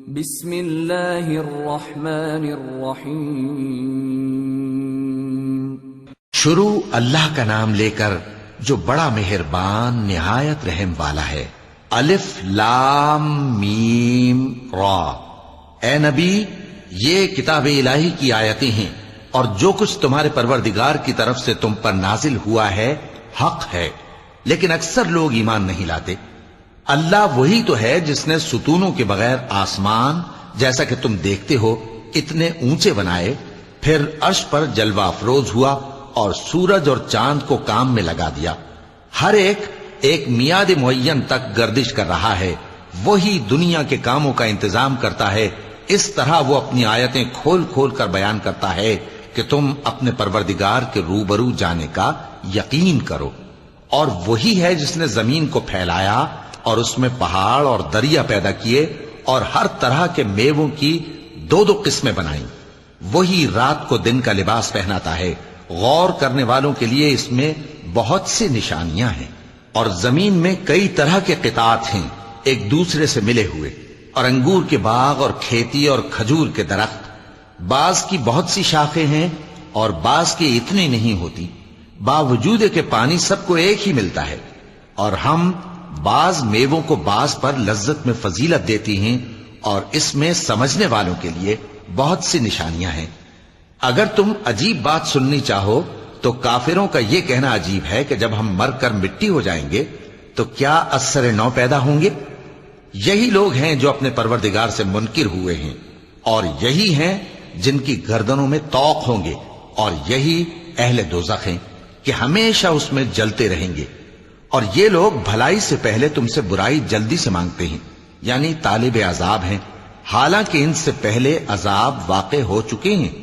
بسم اللہ الرحمن الرحیم۔ شروع اللہ کا نام لے کر جو بڑا مہربان نہایت رحم والا ہے۔ الف لام میم را۔ اے نبی، یہ کتاب الہی کی آیتیں ہیں اور جو کچھ تمہارے پروردگار کی طرف سے تم پر نازل ہوا ہے حق ہے، لیکن اکثر لوگ ایمان نہیں لاتے۔ اللہ وہی تو ہے جس نے ستونوں کے بغیر آسمان جیسا کہ تم دیکھتے ہو اتنے اونچے بنائے، پھر عرش پر جلوہ افروز ہوا اور سورج اور چاند کو کام میں لگا دیا۔ ہر ایک میعاد معین تک گردش کر رہا ہے۔ وہی دنیا کے کاموں کا انتظام کرتا ہے۔ اس طرح وہ اپنی آیتیں کھول کھول کر بیان کرتا ہے کہ تم اپنے پروردگار کے روبرو جانے کا یقین کرو۔ اور وہی ہے جس نے زمین کو پھیلایا اور اس میں پہاڑ اور دریا پیدا کیے اور ہر طرح کے میووں کی دو دو قسمیں بنائیں۔ وہی رات کو دن کا لباس پہناتا ہے۔ غور کرنے والوں کے لیے اس میں بہت سی نشانیاں ہیں۔ اور زمین میں کئی طرح کے قطعات ہیں ایک دوسرے سے ملے ہوئے، اور انگور کے باغ اور کھیتی اور کھجور کے درخت۔ بعض کی بہت سی شاخیں ہیں اور بعض کی اتنی نہیں ہوتی، باوجود کہ پانی سب کو ایک ہی ملتا ہے۔ اور ہم بعض میووں کو بعض پر لذت میں فضیلت دیتی ہیں، اور اس میں سمجھنے والوں کے لیے بہت سی نشانیاں ہیں۔ اگر تم عجیب بات سننی چاہو تو کافروں کا یہ کہنا عجیب ہے کہ جب ہم مر کر مٹی ہو جائیں گے تو کیا از سر نو پیدا ہوں گے؟ یہی لوگ ہیں جو اپنے پروردگار سے منکر ہوئے ہیں، اور یہی ہیں جن کی گردنوں میں طوق ہوں گے، اور یہی اہل دوزخ ہیں کہ ہمیشہ اس میں جلتے رہیں گے۔ اور یہ لوگ بھلائی سے پہلے تم سے برائی جلدی سے مانگتے ہیں، یعنی طالب عذاب ہیں، حالانکہ ان سے پہلے عذاب واقع ہو چکے ہیں۔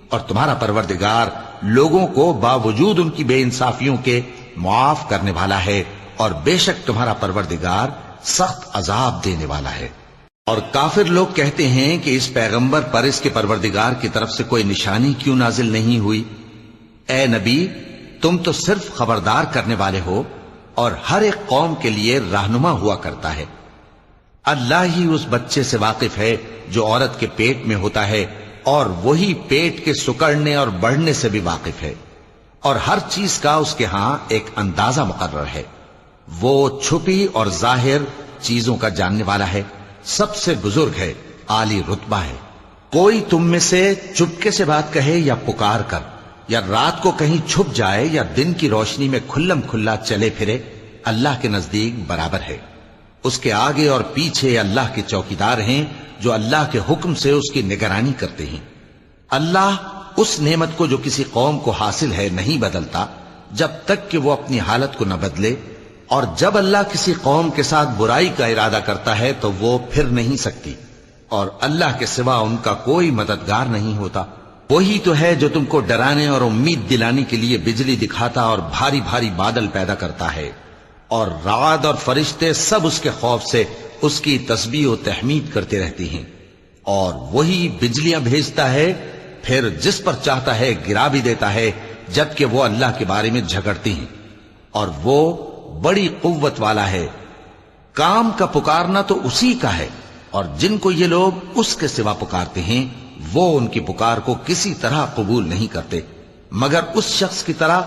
اور تمہارا پروردگار لوگوں کو باوجود ان کی بے انصافیوں کے معاف کرنے والا ہے، اور بے شک تمہارا پروردگار سخت عذاب دینے والا ہے۔ اور کافر لوگ کہتے ہیں کہ اس پیغمبر پر اس کے پروردگار کی طرف سے کوئی نشانی کیوں نازل نہیں ہوئی؟ اے نبی، تم تو صرف خبردار کرنے والے ہو، اور ہر ایک قوم کے لیے رہنما ہوا کرتا ہے۔ اللہ ہی اس بچے سے واقف ہے جو عورت کے پیٹ میں ہوتا ہے، اور وہی پیٹ کے سکڑنے اور بڑھنے سے بھی واقف ہے، اور ہر چیز کا اس کے ہاں ایک اندازہ مقرر ہے۔ وہ چھپی اور ظاہر چیزوں کا جاننے والا ہے، سب سے بزرگ ہے، عالی رتبہ ہے۔ کوئی تم میں سے چپکے سے بات کہے یا پکار کر، یا رات کو کہیں چھپ جائے یا دن کی روشنی میں کھلم کھلا چلے پھرے، اللہ کے نزدیک برابر ہے۔ اس کے آگے اور پیچھے اللہ کے چوکیدار ہیں جو اللہ کے حکم سے اس کی نگرانی کرتے ہیں۔ اللہ اس نعمت کو جو کسی قوم کو حاصل ہے نہیں بدلتا جب تک کہ وہ اپنی حالت کو نہ بدلے، اور جب اللہ کسی قوم کے ساتھ برائی کا ارادہ کرتا ہے تو وہ پھر نہیں سکتی، اور اللہ کے سوا ان کا کوئی مددگار نہیں ہوتا۔ وہی تو ہے جو تم کو ڈرانے اور امید دلانے کے لیے بجلی دکھاتا اور بھاری بھاری بادل پیدا کرتا ہے، اور رعد اور فرشتے سب اس کے خوف سے اس کی تسبیح و تحمید کرتے رہتے ہیں۔ اور وہی بجلیاں بھیجتا ہے، پھر جس پر چاہتا ہے گرا بھی دیتا ہے، جبکہ وہ اللہ کے بارے میں جھگڑتے ہیں، اور وہ بڑی قوت والا ہے۔ کام کا پکارنا تو اسی کا ہے، اور جن کو یہ لوگ اس کے سوا پکارتے ہیں وہ ان کی پکار کو کسی طرح قبول نہیں کرتے، مگر اس شخص کی طرح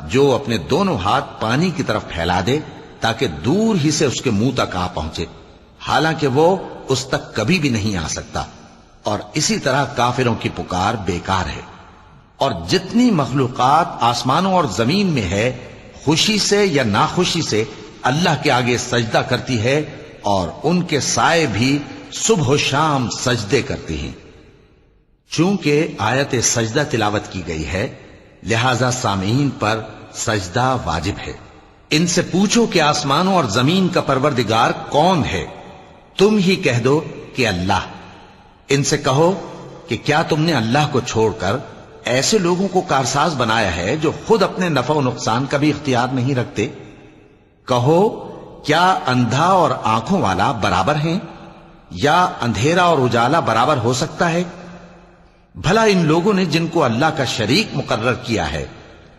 جو اپنے دونوں ہاتھ پانی کی طرف پھیلا دے تاکہ دور ہی سے اس کے منہ تک آ پہنچے، حالانکہ وہ اس تک کبھی بھی نہیں آ سکتا۔ اور اسی طرح کافروں کی پکار بیکار ہے۔ اور جتنی مخلوقات آسمانوں اور زمین میں ہے، خوشی سے یا ناخوشی سے اللہ کے آگے سجدہ کرتی ہے، اور ان کے سائے بھی صبح و شام سجدے کرتے ہیں۔ چونکہ آیت سجدہ تلاوت کی گئی ہے، لہذا سامعین پر سجدہ واجب ہے۔ ان سے پوچھو کہ آسمانوں اور زمین کا پروردگار کون ہے؟ تم ہی کہہ دو کہ اللہ۔ ان سے کہو کہ کیا تم نے اللہ کو چھوڑ کر ایسے لوگوں کو کارساز بنایا ہے جو خود اپنے نفع و نقصان کا بھی اختیار نہیں رکھتے؟ کہو کیا اندھا اور آنکھوں والا برابر ہیں، یا اندھیرا اور اجالا برابر ہو سکتا ہے؟ بھلا ان لوگوں نے جن کو اللہ کا شریک مقرر کیا ہے،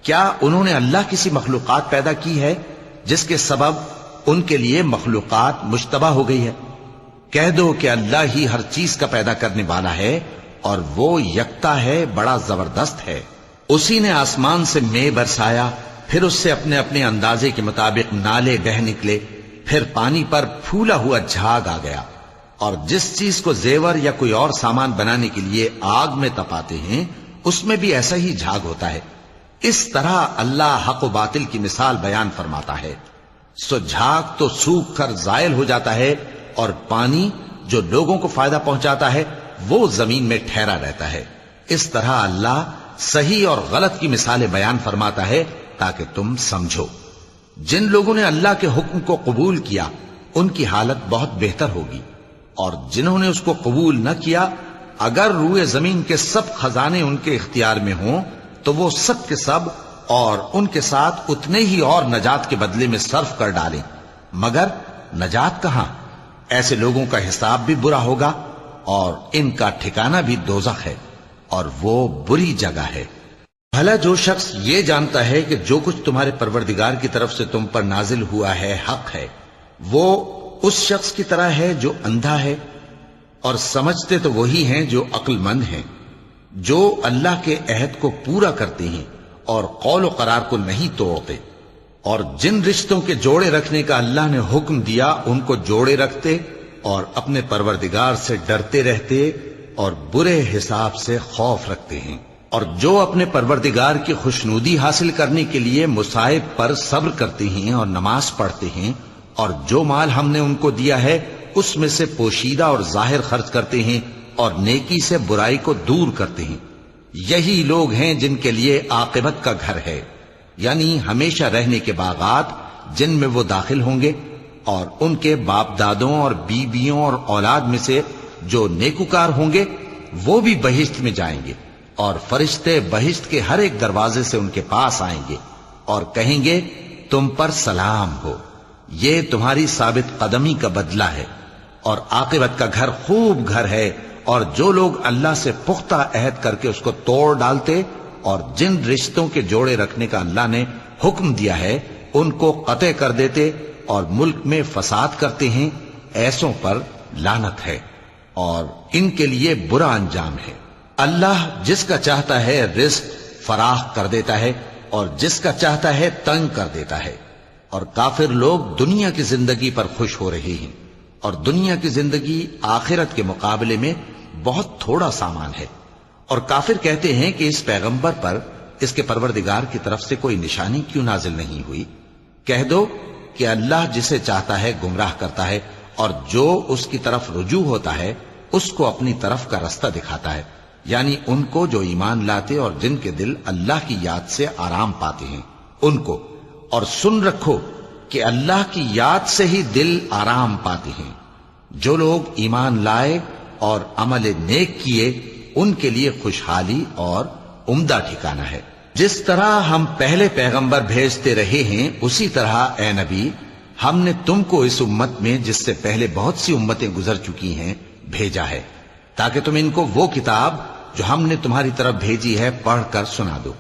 کیا انہوں نے اللہ کسی مخلوقات پیدا کی ہے جس کے سبب ان کے لیے مخلوقات مشتبہ ہو گئی ہے؟ کہہ دو کہ اللہ ہی ہر چیز کا پیدا کرنے والا ہے اور وہ یکتا ہے، بڑا زبردست ہے۔ اسی نے آسمان سے مے برسایا، پھر اس سے اپنے اپنے اندازے کے مطابق نالے بہہ نکلے، پھر پانی پر پھولا ہوا جھاگ آ گیا۔ اور جس چیز کو زیور یا کوئی اور سامان بنانے کے لیے آگ میں تپاتے ہیں اس میں بھی ایسا ہی جھاگ ہوتا ہے۔ اس طرح اللہ حق و باطل کی مثال بیان فرماتا ہے۔ سو جھاگ تو سوکھ کر زائل ہو جاتا ہے، اور پانی جو لوگوں کو فائدہ پہنچاتا ہے وہ زمین میں ٹھہرا رہتا ہے۔ اس طرح اللہ صحیح اور غلط کی مثالیں بیان فرماتا ہے تاکہ تم سمجھو۔ جن لوگوں نے اللہ کے حکم کو قبول کیا ان کی حالت بہت بہتر ہوگی، اور جنہوں نے اس کو قبول نہ کیا اگر روئے زمین کے سب خزانے ان کے اختیار میں ہوں تو وہ سب کے سب اور ان کے ساتھ اتنے ہی اور نجات کے بدلے میں صرف کر ڈالیں، مگر نجات کہاں؟ ایسے لوگوں کا حساب بھی برا ہوگا اور ان کا ٹھکانہ بھی دوزخ ہے، اور وہ بری جگہ ہے۔ بھلا جو شخص یہ جانتا ہے کہ جو کچھ تمہارے پروردگار کی طرف سے تم پر نازل ہوا ہے حق ہے، وہ اس شخص کی طرح ہے جو اندھا ہے، اور سمجھتے تو وہی ہیں جو عقل مند ہیں، جو اللہ کے عہد کو پورا کرتے ہیں اور قول و قرار کو نہیں توڑتے، اور جن رشتوں کے جوڑے رکھنے کا اللہ نے حکم دیا ان کو جوڑے رکھتے، اور اپنے پروردگار سے ڈرتے رہتے اور برے حساب سے خوف رکھتے ہیں، اور جو اپنے پروردگار کی خوشنودی حاصل کرنے کے لیے مصائب پر صبر کرتے ہیں اور نماز پڑھتے ہیں، اور جو مال ہم نے ان کو دیا ہے اس میں سے پوشیدہ اور ظاہر خرچ کرتے ہیں اور نیکی سے برائی کو دور کرتے ہیں، یہی لوگ ہیں جن کے لیے عاقبت کا گھر ہے، یعنی ہمیشہ رہنے کے باغات جن میں وہ داخل ہوں گے، اور ان کے باپ دادوں اور بیویوں اور اولاد میں سے جو نیکوکار ہوں گے وہ بھی بہشت میں جائیں گے، اور فرشتے بہشت کے ہر ایک دروازے سے ان کے پاس آئیں گے اور کہیں گے تم پر سلام ہو، یہ تمہاری ثابت قدمی کا بدلہ ہے، اور عاقبت کا گھر خوب گھر ہے۔ اور جو لوگ اللہ سے پختہ عہد کر کے اس کو توڑ ڈالتے اور جن رشتوں کے جوڑے رکھنے کا اللہ نے حکم دیا ہے ان کو قطع کر دیتے اور ملک میں فساد کرتے ہیں، ایسوں پر لعنت ہے اور ان کے لیے برا انجام ہے۔ اللہ جس کا چاہتا ہے رزق فراخ کر دیتا ہے اور جس کا چاہتا ہے تنگ کر دیتا ہے، اور کافر لوگ دنیا کی زندگی پر خوش ہو رہے ہیں، اور دنیا کی زندگی آخرت کے مقابلے میں بہت تھوڑا سامان ہے۔ اور کافر کہتے ہیں کہ اس پیغمبر پر اس کے پروردگار کی طرف سے کوئی نشانی کیوں نازل نہیں ہوئی؟ کہہ دو کہ اللہ جسے چاہتا ہے گمراہ کرتا ہے، اور جو اس کی طرف رجوع ہوتا ہے اس کو اپنی طرف کا رستہ دکھاتا ہے، یعنی ان کو جو ایمان لاتے اور جن کے دل اللہ کی یاد سے آرام پاتے ہیں ان کو۔ اور سن رکھو کہ اللہ کی یاد سے ہی دل آرام پاتے ہیں۔ جو لوگ ایمان لائے اور عمل نیک کیے ان کے لیے خوشحالی اور عمدہ ٹھکانہ ہے۔ جس طرح ہم پہلے پیغمبر بھیجتے رہے ہیں اسی طرح اے نبی ہم نے تم کو اس امت میں جس سے پہلے بہت سی امتیں گزر چکی ہیں بھیجا ہے، تاکہ تم ان کو وہ کتاب جو ہم نے تمہاری طرف بھیجی ہے پڑھ کر سنا دو۔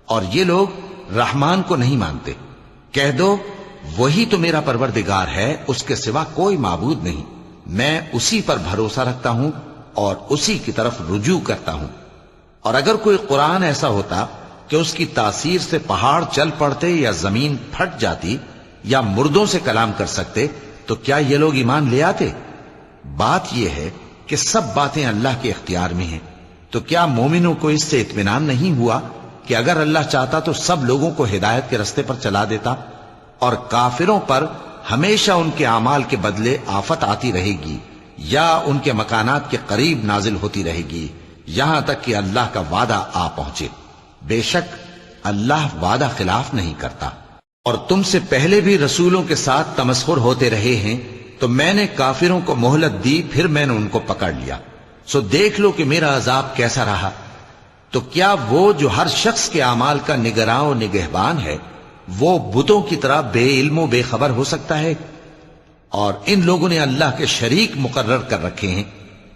اور یہ لوگ رحمان کو نہیں مانتے۔ کہہ دو وہی تو میرا پروردگار ہے، اس کے سوا کوئی معبود نہیں، میں اسی پر بھروسہ رکھتا ہوں اور اسی کی طرف رجوع کرتا ہوں۔ اور اگر کوئی قرآن ایسا ہوتا کہ اس کی تاثیر سے پہاڑ چل پڑتے یا زمین پھٹ جاتی یا مردوں سے کلام کر سکتے تو کیا یہ لوگ ایمان لے آتے؟ بات یہ ہے کہ سب باتیں اللہ کے اختیار میں ہیں، تو کیا مومنوں کو اس سے اطمینان نہیں ہوا کہ اگر اللہ چاہتا تو سب لوگوں کو ہدایت کے رستے پر چلا دیتا؟ اور کافروں پر ہمیشہ ان کے اعمال کے بدلے آفت آتی رہے گی یا ان کے مکانات کے قریب نازل ہوتی رہے گی یہاں تک کہ اللہ کا وعدہ آ پہنچے۔ بے شک اللہ وعدہ خلاف نہیں کرتا۔ اور تم سے پہلے بھی رسولوں کے ساتھ تمسخر ہوتے رہے ہیں، تو میں نے کافروں کو مہلت دی، پھر میں نے ان کو پکڑ لیا، سو دیکھ لو کہ میرا عذاب کیسا رہا۔ تو کیا وہ جو ہر شخص کے اعمال کا نگراں و نگہبان ہے وہ بتوں کی طرح بے علم و بے خبر ہو سکتا ہے؟ اور ان لوگوں نے اللہ کے شریک مقرر کر رکھے ہیں،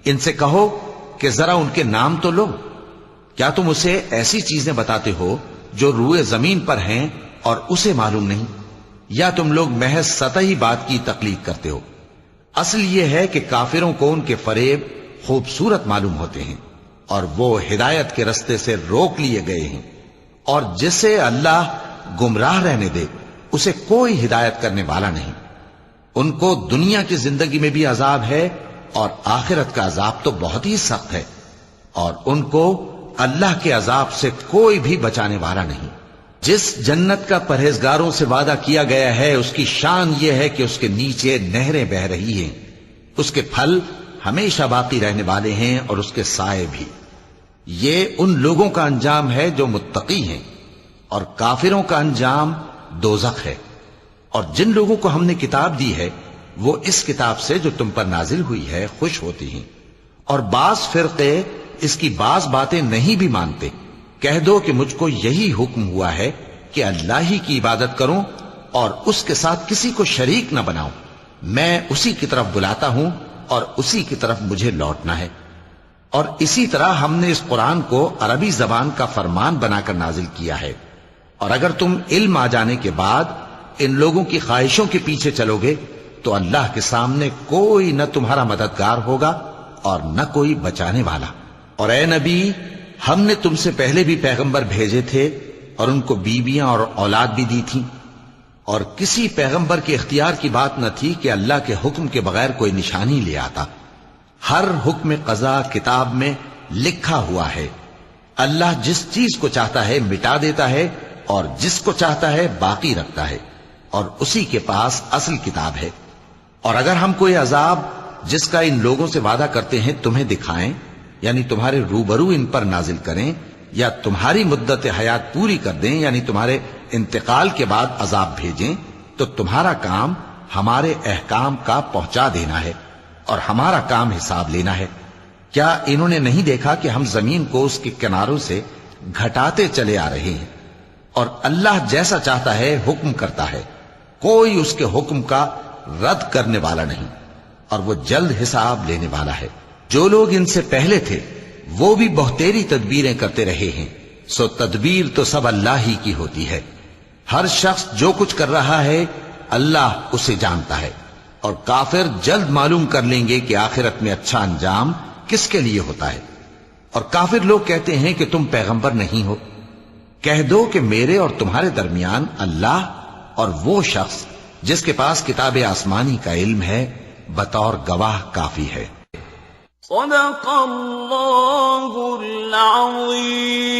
ان سے کہو کہ ذرا ان کے نام تو لو۔ کیا تم اسے ایسی چیزیں بتاتے ہو جو روئے زمین پر ہیں اور اسے معلوم نہیں، یا تم لوگ محض سطحی بات کی تقلید کرتے ہو؟ اصل یہ ہے کہ کافروں کو ان کے فریب خوبصورت معلوم ہوتے ہیں اور وہ ہدایت کے رستے سے روک لیے گئے ہیں، اور جسے اللہ گمراہ رہنے دے اسے کوئی ہدایت کرنے والا نہیں۔ ان کو دنیا کی زندگی میں بھی عذاب ہے اور آخرت کا عذاب تو بہت ہی سخت ہے، اور ان کو اللہ کے عذاب سے کوئی بھی بچانے والا نہیں۔ جس جنت کا پرہیزگاروں سے وعدہ کیا گیا ہے اس کی شان یہ ہے کہ اس کے نیچے نہریں بہ رہی ہیں، اس کے پھل ہمیشہ باقی رہنے والے ہیں اور اس کے سائے بھی۔ یہ ان لوگوں کا انجام ہے جو متقی ہیں، اور کافروں کا انجام دوزخ ہے۔ اور جن لوگوں کو ہم نے کتاب دی ہے وہ اس کتاب سے جو تم پر نازل ہوئی ہے خوش ہوتی ہیں، اور بعض فرقے اس کی بعض باتیں نہیں بھی مانتے۔ کہہ دو کہ مجھ کو یہی حکم ہوا ہے کہ اللہ ہی کی عبادت کروں اور اس کے ساتھ کسی کو شریک نہ بناؤں۔ میں اسی کی طرف بلاتا ہوں اور اسی کی طرف مجھے لوٹنا ہے۔ اور اسی طرح ہم نے اس قرآن کو عربی زبان کا فرمان بنا کر نازل کیا ہے، اور اگر تم علم آ جانے کے بعد ان لوگوں کی خواہشوں کے پیچھے چلو گے تو اللہ کے سامنے کوئی نہ تمہارا مددگار ہوگا اور نہ کوئی بچانے والا۔ اور اے نبی، ہم نے تم سے پہلے بھی پیغمبر بھیجے تھے اور ان کو بیویاں اور اولاد بھی دی تھی، اور کسی پیغمبر کے اختیار کی بات نہ تھی کہ اللہ کے حکم کے بغیر کوئی نشانی لے آتا۔ ہر حکم قضا کتاب میں لکھا ہوا ہے۔ اللہ جس چیز کو چاہتا ہے مٹا دیتا ہے اور جس کو چاہتا ہے باقی رکھتا ہے، اور اسی کے پاس اصل کتاب ہے۔ اور اگر ہم کوئی عذاب جس کا ان لوگوں سے وعدہ کرتے ہیں تمہیں دکھائیں، یعنی تمہارے روبرو ان پر نازل کریں، یا تمہاری مدت حیات پوری کر دیں، یعنی تمہارے انتقال کے بعد عذاب بھیجیں، تو تمہارا کام ہمارے احکام کا پہنچا دینا ہے اور ہمارا کام حساب لینا ہے۔ کیا انہوں نے نہیں دیکھا کہ ہم زمین کو اس کے کناروں سے گھٹاتے چلے آ رہے ہیں؟ اور اللہ جیسا چاہتا ہے حکم کرتا ہے، کوئی اس کے حکم کا رد کرنے والا نہیں، اور وہ جلد حساب لینے والا ہے۔ جو لوگ ان سے پہلے تھے وہ بھی بہتیری تدبیریں کرتے رہے ہیں، سو تدبیر تو سب اللہ ہی کی ہوتی ہے۔ ہر شخص جو کچھ کر رہا ہے اللہ اسے جانتا ہے، اور کافر جلد معلوم کر لیں گے کہ آخرت میں اچھا انجام کس کے لیے ہوتا ہے۔ اور کافر لوگ کہتے ہیں کہ تم پیغمبر نہیں ہو۔ کہہ دو کہ میرے اور تمہارے درمیان اللہ اور وہ شخص جس کے پاس کتاب آسمانی کا علم ہے بطور گواہ کافی ہے۔ صدق اللہ العظیم۔